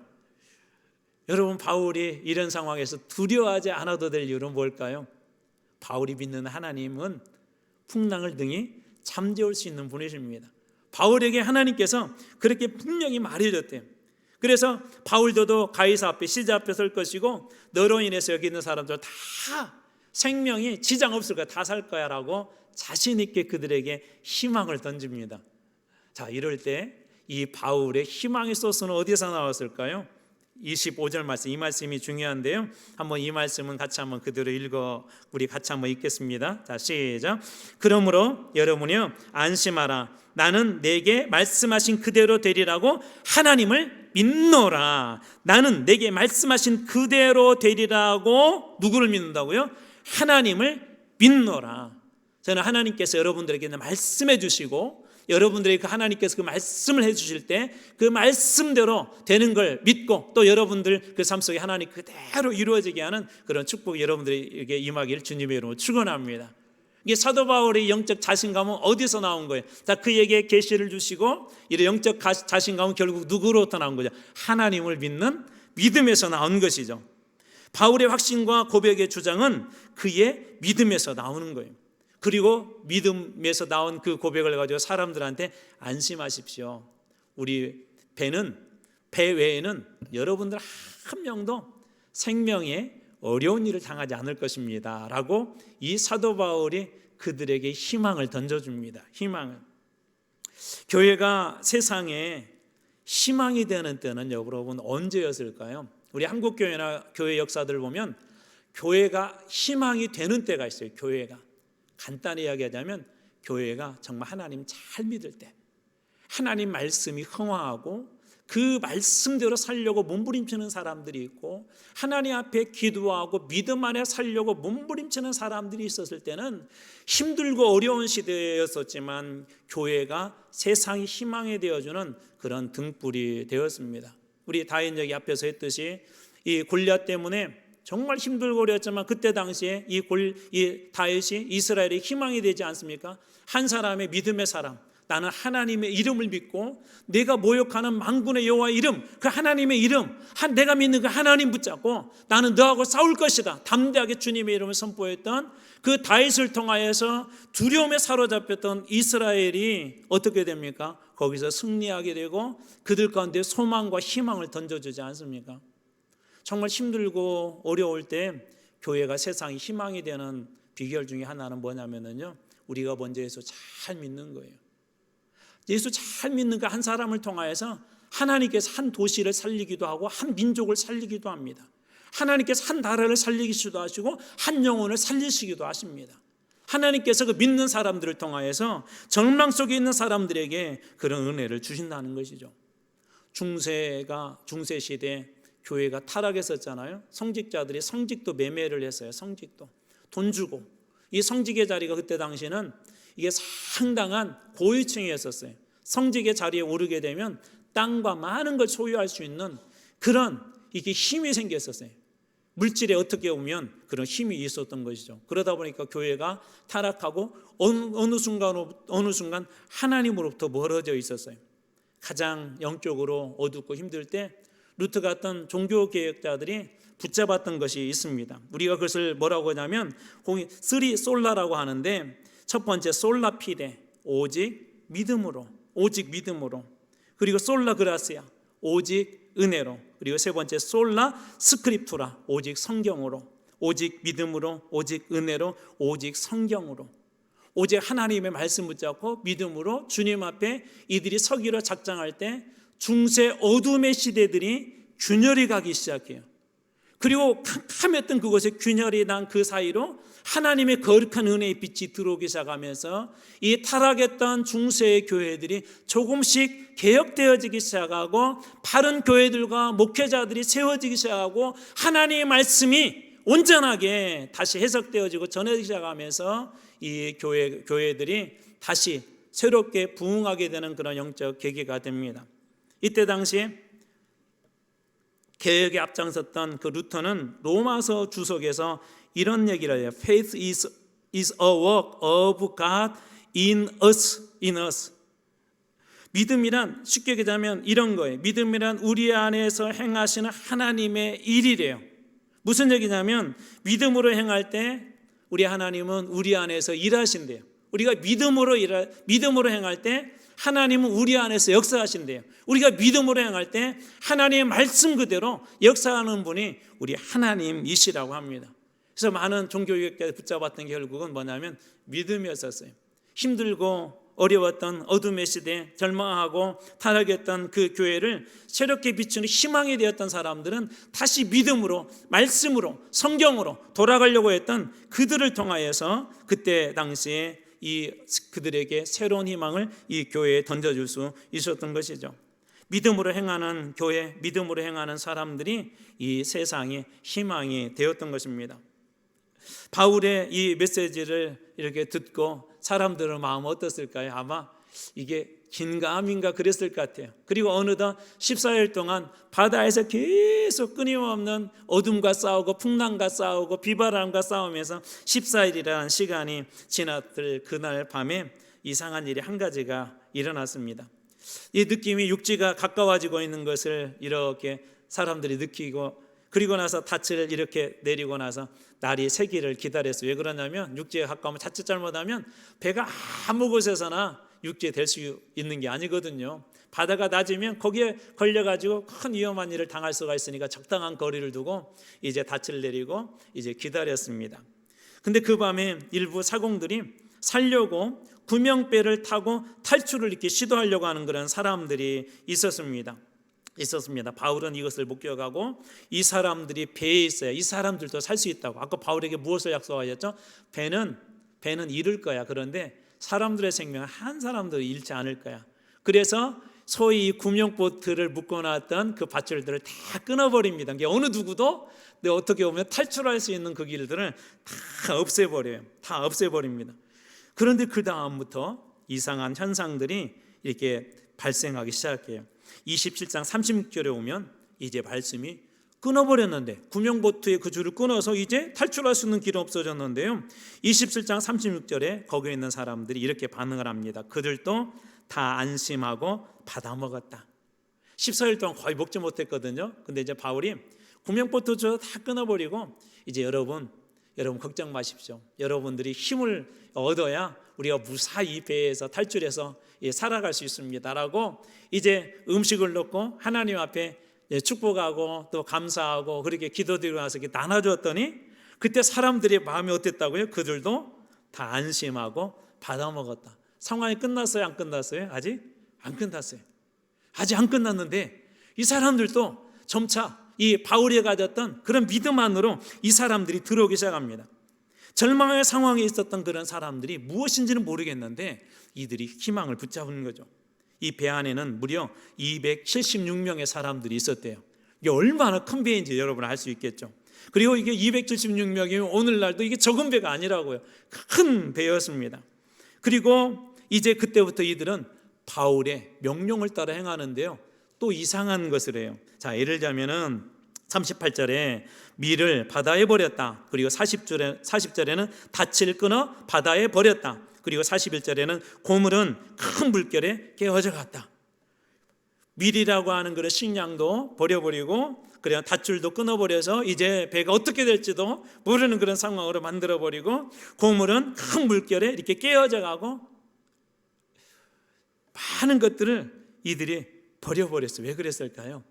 여러분, 바울이 이런 상황에서 두려워하지 않아도 될 이유는 뭘까요? 바울이 믿는 하나님은 풍랑을 등이 잠재울 수 있는 분이십니다. 바울에게 하나님께서 그렇게 분명히 말해줬대요. 그래서 바울도 가이사 앞에, 시자 앞에 설 것이고, 너로 인해서 여기 있는 사람들 다 생명이 지장 없을 거야, 다 살 거야 라고 자신 있게 그들에게 희망을 던집니다. 자, 이럴 때 이 바울의 희망의 소스는 어디서 나왔을까요? 25절 말씀, 이 말씀이 중요한데요. 한번 이 말씀은 같이 한번 그대로 우리 같이 한번 읽겠습니다. 자, 시작. 그러므로 여러분이요, 안심하라. 나는 내게 말씀하신 그대로 되리라고 하나님을 믿노라. 나는 내게 말씀하신 그대로 되리라고 누구를 믿는다고요? 하나님을 믿노라. 저는 하나님께서 여러분들에게 말씀해 주시고, 여러분들에게 하나님께서 그 말씀을 해 주실 때 그 말씀대로 되는 걸 믿고, 또 여러분들 그 삶 속에 하나님 그대로 이루어지게 하는 그런 축복이 여러분들에게 임하기를 주님의 이름으로 축원합니다. 이게 사도 바울의 영적 자신감은 어디서 나온 거예요? 자, 그에게 계시를 주시고, 이런 영적 자신감은 결국 누구로부터 나온 거죠? 하나님을 믿는 믿음에서 나온 것이죠. 바울의 확신과 고백의 주장은 그의 믿음에서 나오는 거예요. 그리고 믿음에서 나온 그 고백을 가지고 사람들한테 안심하십시오. 우리 배 외에는 여러분들 한 명도 생명에 어려운 일을 당하지 않을 것입니다 라고 이 사도 바울이 그들에게 희망을 던져줍니다. 희망을. 교회가 세상에 희망이 되는 때는 여러분 언제였을까요? 우리 한국교회나 교회 역사들 보면 교회가 희망이 되는 때가 있어요. 교회가 간단히 이야기하자면 교회가 정말 하나님 잘 믿을 때, 하나님 말씀이 흥황하고 그 말씀대로 살려고 몸부림치는 사람들이 있고, 하나님 앞에 기도하고 믿음 안에 살려고 몸부림치는 사람들이 있었을 때는 힘들고 어려운 시대였었지만 교회가 세상이 희망이 되어주는 그런 등불이 되었습니다. 우리 다인역이 앞에서 했듯이 이 골리앗 때문에 정말 힘들고 어려웠지만 그때 당시에 이 다윗이 이스라엘의 희망이 되지 않습니까? 한 사람의 믿음의 사람, 나는 하나님의 이름을 믿고 내가 모욕하는 만군의 여호와의 이름, 그 하나님의 이름, 내가 믿는 그 하나님 붙잡고 나는 너하고 싸울 것이다, 담대하게 주님의 이름을 선포했던 그 다윗을 통하여서 두려움에 사로잡혔던 이스라엘이 어떻게 됩니까? 거기서 승리하게 되고 그들 가운데 소망과 희망을 던져주지 않습니까? 정말 힘들고 어려울 때 교회가 세상이 희망이 되는 비결 중에 하나는 뭐냐면요, 우리가 먼저 예수 잘 믿는 거예요. 예수 잘 믿는 그 한 사람을 통하여서 하나님께서 한 도시를 살리기도 하고 한 민족을 살리기도 합니다. 하나님께서 한 나라를 살리기도 하시고 한 영혼을 살리시기도 하십니다. 하나님께서 그 믿는 사람들을 통하여서 절망 속에 있는 사람들에게 그런 은혜를 주신다는 것이죠. 중세 시대에 교회가 타락했었잖아요. 성직자들이 성직도 매매를 했어요. 성직도 돈 주고. 이 성직의 자리가 그때 당시에는 이게 상당한 고위층이었었어요. 성직의 자리에 오르게 되면 땅과 많은 걸 소유할 수 있는 그런 이게 힘이 생겼었어요. 물질에 어떻게 보면 그런 힘이 있었던 것이죠. 그러다 보니까 교회가 타락하고 어느 순간 하나님으로부터 멀어져 있었어요. 가장 영적으로 어둡고 힘들 때 루트 같은 종교개혁자들이 붙잡았던 것이 있습니다. 우리가 그것을 뭐라고 하냐면 3 솔라라고 하는데, 첫 번째 솔라 피데, 오직 믿음으로, 그리고 솔라 그라시아, 오직 은혜로, 그리고 세 번째 솔라 스크립투라, 오직 성경으로, 오직 믿음으로, 오직 은혜로, 오직 성경으로, 오직 하나님의 말씀 붙잡고 믿음으로 주님 앞에 이들이 서기로 작정할 때 중세 어둠의 시대들이 균열이 가기 시작해요. 그리고 캄캄했던 그곳에 균열이 난 그 사이로 하나님의 거룩한 은혜의 빛이 들어오기 시작하면서 이 타락했던 중세의 교회들이 조금씩 개혁되어지기 시작하고 바른 교회들과 목회자들이 세워지기 시작하고 하나님의 말씀이 온전하게 다시 해석되어지고 전해지기 시작하면서 이 교회들이 다시 새롭게 부흥하게 되는 그런 영적 계기가 됩니다. 이때 당시에 개혁에 앞장섰던 그 루터는 로마서 주석에서 이런 얘기를 해요. Faith is a work of God in us. 믿음이란 쉽게 얘기하면 이런 거예요. 믿음이란 우리 안에서 행하시는 하나님의 일이래요. 무슨 얘기냐면 믿음으로 행할 때 우리 하나님은 우리 안에서 일하신대요. 우리가 믿음으로 행할 때 하나님은 우리 안에서 역사하신대요. 우리가 믿음으로 행할 때 하나님의 말씀 그대로 역사하는 분이 우리 하나님이시라고 합니다. 그래서 많은 종교개혁자들 붙잡았던 게 결국은 뭐냐면 믿음이었었어요. 힘들고 어려웠던 어둠의 시대에 절망하고 타락했던 그 교회를 새롭게 비추는 희망이 되었던 사람들은 다시 믿음으로, 말씀으로, 성경으로 돌아가려고 했던 그들을 통하여서 그때 당시에 그들에게 새로운 희망을 이 교회에 던져줄 수 있었던 것이죠. 믿음으로 행하는 교회, 믿음으로 행하는 사람들이 이 세상의 희망이 되었던 것입니다. 바울의 이 메시지를 이렇게 듣고 사람들의 마음은 어떻을까요? 아마 이게 긴가민가 그랬을 것 같아요. 그리고 어느덧 14일 동안 바다에서 계속 끊임없는 어둠과 싸우고 풍랑과 싸우고 비바람과 싸우면서 14일이라는 시간이 지났을 그날 밤에 이상한 일이 한 가지가 일어났습니다. 이 느낌이 육지가 가까워지고 있는 것을 이렇게 사람들이 느끼고, 그리고 나서 닻을 이렇게 내리고 나서 날이 새기를 기다렸어요. 왜 그러냐면 육지에 가까우면 자칫 잘못하면 배가 아무 곳에서나 육지에 될 수 있는 게 아니거든요. 바다가 낮으면 거기에 걸려가지고 큰 위험한 일을 당할 수가 있으니까 적당한 거리를 두고 이제 닻을 내리고 이제 기다렸습니다. 근데 그 밤에 일부 사공들이 살려고 구명배를 타고 탈출을 이렇게 시도하려고 하는 그런 사람들이 있었습니다. 바울은 이것을 목격하고 이 사람들이 배에 있어야 이 사람들도 살 수 있다고. 아까 바울에게 무엇을 약속하셨죠? 배는 잃을 거야. 그런데 사람들의 생명은 한 사람도 잃지 않을 거야. 그래서 소위 구명보트를 묶어놨던 그 밧줄들을 다 끊어버립니다. 어느 누구도 어떻게 보면 탈출할 수 있는 그 길들을 다 없애버려요. 다 없애버립니다. 그런데 그 다음부터 이상한 현상들이 이렇게 발생하기 시작해요. 27장 36절에 오면 이제 말씀이 끊어버렸는데, 구명보트의 그 줄을 끊어서 이제 탈출할 수 있는 길은 없어졌는데요. 27장 36절에 거기에 있는 사람들이 이렇게 반응을 합니다. 그들도 다 안심하고 받아먹었다. 14일 동안 거의 먹지 못했거든요. 근데 이제 바울이 구명보트 줄 다 끊어버리고 이제 여러분 걱정 마십시오. 여러분들이 힘을 얻어야 우리가 무사히 배에서 탈출해서 살아갈 수 있습니다라고 이제 음식을 넣고 하나님 앞에 축복하고 또 감사하고 그렇게 기도드리고 나서 이렇게 나눠줬더니 그때 사람들의 마음이 어땠다고요? 그들도 다 안심하고 받아먹었다. 상황이 끝났어요? 안 끝났어요? 아직 안 끝났어요. 아직 안 끝났는데 이 사람들도 점차 이 바울이 가졌던 그런 믿음 안으로 이 사람들이 들어오기 시작합니다. 절망의 상황에 있었던 그런 사람들이 무엇인지는 모르겠는데 이들이 희망을 붙잡은 거죠. 이 배 안에는 무려 276명의 사람들이 있었대요. 이게 얼마나 큰 배인지 여러분 알 수 있겠죠. 그리고 이게 276명이면 오늘날도 이게 적은 배가 아니라고요. 큰 배였습니다. 그리고 이제 그때부터 이들은 바울의 명령을 따라 행하는데요. 또 이상한 것을 해요. 자, 예를 들자면은 38절에 밀을 바다에 버렸다. 그리고 40절에는 닻을 끊어 바다에 버렸다. 그리고 41절에는 고물은 큰 물결에 깨어져 갔다. 밀이라고 하는 그런 식량도 버려버리고 그냥 밧줄도 끊어버려서 이제 배가 어떻게 될지도 모르는 그런 상황으로 만들어버리고 고물은 큰 물결에 이렇게 깨어져 가고 많은 것들을 이들이 버려버렸어요. 왜 그랬을까요?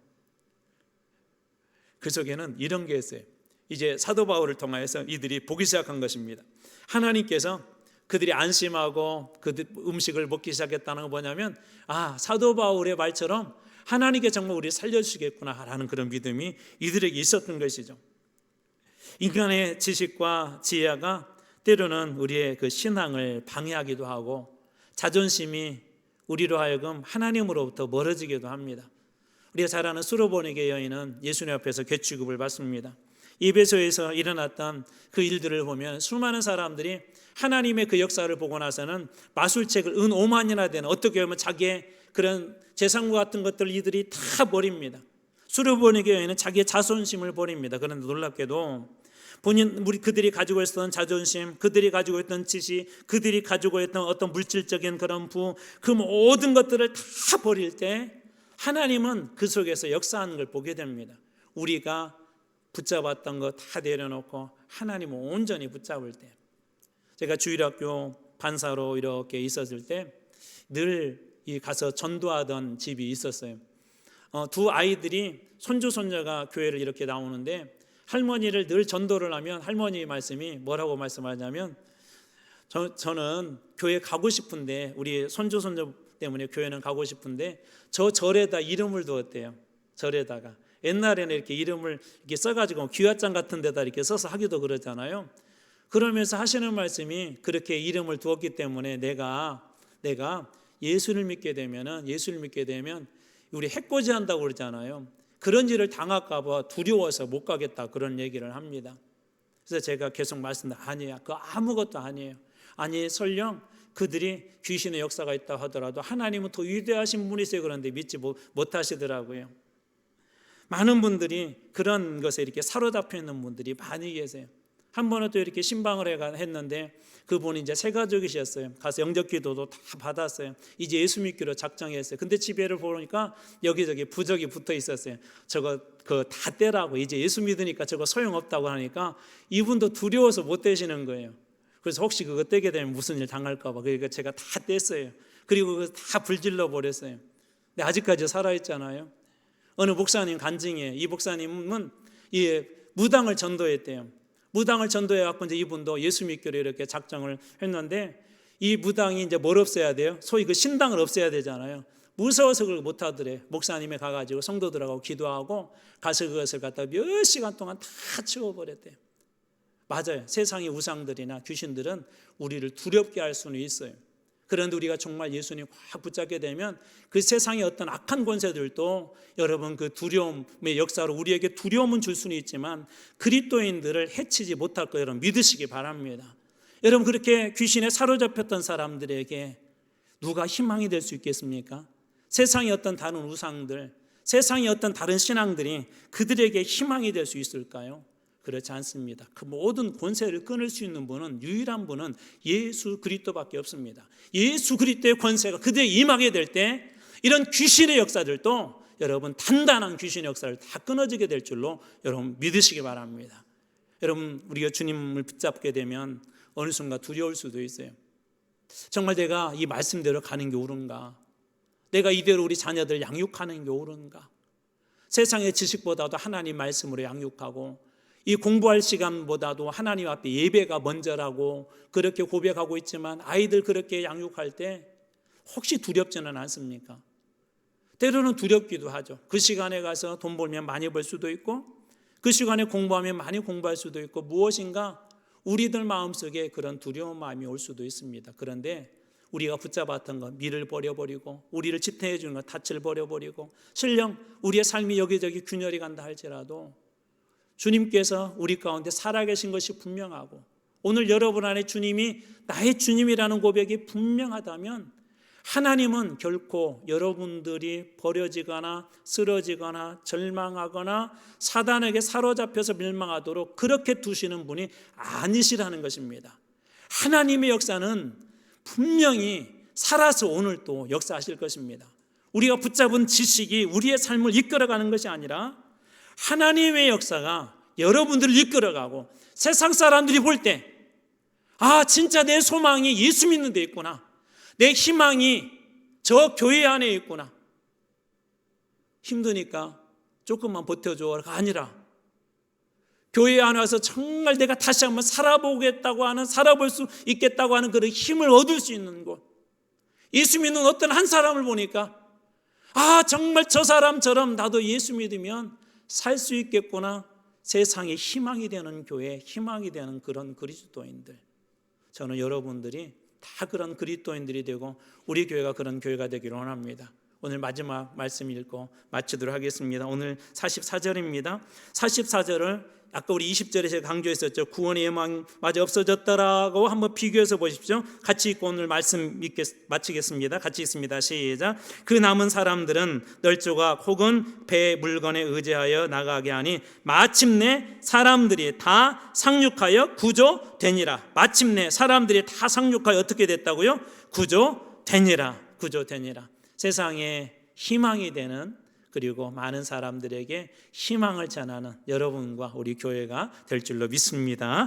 그 속에는 이런 게 있어요. 이제 사도 바울을 통하여서 이들이 보기 시작한 것입니다. 하나님께서 그들이 안심하고 그 음식을 먹기 시작했다는 건 뭐냐면 사도 바울의 말처럼 하나님께 정말 우리를 살려주시겠구나라는 그런 믿음이 이들에게 있었던 것이죠. 인간의 지식과 지혜가 때로는 우리의 그 신앙을 방해하기도 하고 자존심이 우리로 하여금 하나님으로부터 멀어지기도 합니다. 우리가 잘 아는 수로보니게 여인은 예수님 앞에서 괴취급을 받습니다. 에베소에서 일어났던 그 일들을 보면 수많은 사람들이 하나님의 그 역사를 보고 나서는 마술책을 은 5만이나 되는, 어떻게 보면 자기의 그런 재산과 같은 것들을 이들이 다 버립니다. 수로보니게 여인은 자기의 자존심을 버립니다. 그런데 놀랍게도 그들이 가지고 있었던 자존심, 그들이 가지고 있던 지식, 그들이 가지고 있던 어떤 물질적인 그런 그 모든 것들을 다 버릴 때 하나님은 그 속에서 역사하는 걸 보게 됩니다. 우리가 붙잡았던 거 다 내려놓고 하나님을 온전히 붙잡을 때. 제가 주일학교 반사로 이렇게 있었을 때 늘 가서 전도하던 집이 있었어요. 두 아이들이 손주 손녀가 교회를 이렇게 나오는데 할머니를 늘 전도를 하면 할머니 말씀이 뭐라고 말씀하냐면, 저는 교회 가고 싶은데, 우리 손주 손녀 때문에 교회는 가고 싶은데 저 절에다 이름을 두었대요. 절에다가 옛날에는 이렇게 이름을 이렇게 써가지고 귀화장 같은 데다 이렇게 써서 하기도 그러잖아요. 그러면서 하시는 말씀이, 그렇게 이름을 두었기 때문에 내가 예수를 믿게 되면 우리 해코지 한다고 그러잖아요. 그런 일을 당할까 봐 두려워서 못 가겠다, 그런 얘기를 합니다. 그래서 제가 계속 말씀드립니다. 아니야, 그거 아무것도 아니에요. 아니, 설령 그들이 귀신의 역사가 있다 하더라도 하나님은 더 위대하신 분이세요. 그런데 믿지 못하시더라고요. 많은 분들이 그런 것에 이렇게 사로잡혀 있는 분들이 많이 계세요. 한 번은 또 이렇게 신방을 했는데 그분이 이제 새 가족이셨어요. 가서 영접기도도 다 받았어요. 이제 예수 믿기로 작정했어요. 근데 집에를 보니까 여기저기 부적이 붙어 있었어요. 저거 다 떼라고, 이제 예수 믿으니까 저거 소용없다고 하니까 이분도 두려워서 못 떼시는 거예요. 그래서 혹시 그거 떼게 되면 무슨 일 당할까 봐, 그러니까 제가 다 뗐어요. 그리고 그거 다 불질러 버렸어요. 근데 아직까지 살아있잖아요. 어느 목사님 간증이에요. 이 목사님은 이 무당을 전도했대요. 무당을 전도해갖고 이제 이분도 예수 믿기로 이렇게 작정을 했는데, 이 무당이 이제 뭘 없애야 돼요? 소위 그 신당을 없애야 되잖아요. 무서워서 그걸 못 하더래. 목사님에 가가지고 성도들하고 기도하고 가서 그것을 갖다 몇 시간 동안 다 치워버렸대요. 맞아요. 세상의 우상들이나 귀신들은 우리를 두렵게 할 수는 있어요. 그런데 우리가 정말 예수님 확 붙잡게 되면 그 세상의 어떤 악한 권세들도 여러분 그 두려움의 역사로 우리에게 두려움은 줄 수는 있지만 그리스도인들을 해치지 못할 거 여러분 믿으시기 바랍니다. 여러분, 그렇게 귀신에 사로잡혔던 사람들에게 누가 희망이 될 수 있겠습니까? 세상의 어떤 다른 우상들, 세상의 어떤 다른 신앙들이 그들에게 희망이 될 수 있을까요? 그렇지 않습니다. 그 모든 권세를 끊을 수 있는 분은, 유일한 분은 예수 그리스도밖에 없습니다. 예수 그리스도의 권세가 그들에 임하게 될 때 이런 귀신의 역사들도 여러분 단단한 귀신의 역사를 다 끊어지게 될 줄로 여러분 믿으시기 바랍니다. 여러분, 우리가 주님을 붙잡게 되면 어느 순간 두려울 수도 있어요. 정말 내가 이 말씀대로 가는 게 옳은가? 내가 이대로 우리 자녀들 양육하는 게 옳은가? 세상의 지식보다도 하나님 말씀으로 양육하고 이 공부할 시간보다도 하나님 앞에 예배가 먼저라고 그렇게 고백하고 있지만 아이들 그렇게 양육할 때 혹시 두렵지는 않습니까? 때로는 두렵기도 하죠. 그 시간에 가서 돈 벌면 많이 벌 수도 있고 그 시간에 공부하면 많이 공부할 수도 있고 무엇인가 우리들 마음속에 그런 두려운 마음이 올 수도 있습니다. 그런데 우리가 붙잡았던 것 미를 버려버리고 우리를 지탱해 주는 것 닻을 버려버리고 설령 우리의 삶이 여기저기 균열이 간다 할지라도 주님께서 우리 가운데 살아계신 것이 분명하고 오늘 여러분 안에 주님이 나의 주님이라는 고백이 분명하다면 하나님은 결코 여러분들이 버려지거나 쓰러지거나 절망하거나 사단에게 사로잡혀서 멸망하도록 그렇게 두시는 분이 아니시라는 것입니다. 하나님의 역사는 분명히 살아서 오늘 또 역사하실 것입니다. 우리가 붙잡은 지식이 우리의 삶을 이끌어가는 것이 아니라 하나님의 역사가 여러분들을 이끌어가고 세상 사람들이 볼 때 아, 진짜 내 소망이 예수 믿는 데 있구나. 내 희망이 저 교회 안에 있구나. 힘드니까 조금만 버텨줘가 아니라 교회 안에 와서 정말 내가 다시 한번 살아보겠다고 하는, 살아볼 수 있겠다고 하는 그런 힘을 얻을 수 있는 곳. 예수 믿는 어떤 한 사람을 보니까 아, 정말 저 사람처럼 나도 예수 믿으면 살 수 있겠구나. 세상에 희망이 되는 교회, 희망이 되는 그런 그리스도인들, 저는 여러분들이 다 그런 그리스도인들이 되고 우리 교회가 그런 교회가 되기를 원합니다. 오늘 마지막 말씀 읽고 마치도록 하겠습니다. 오늘 44절입니다. 44절을 아까 우리 20절에 제가 강조했었죠. 구원의 예망마저 없어졌다라고 한번 비교해서 보십시오. 같이 읽고 오늘 말씀 마치겠습니다. 같이 읽습니다. 시작. 그 남은 사람들은 널조각 혹은 배 물건에 의지하여 나가게 하니 마침내 사람들이 다 상륙하여 구조되니라. 마침내 사람들이 다 상륙하여 어떻게 됐다고요? 구조되니라. 구조되니라. 세상에 희망이 되는, 그리고 많은 사람들에게 희망을 전하는 여러분과 우리 교회가 될 줄로 믿습니다.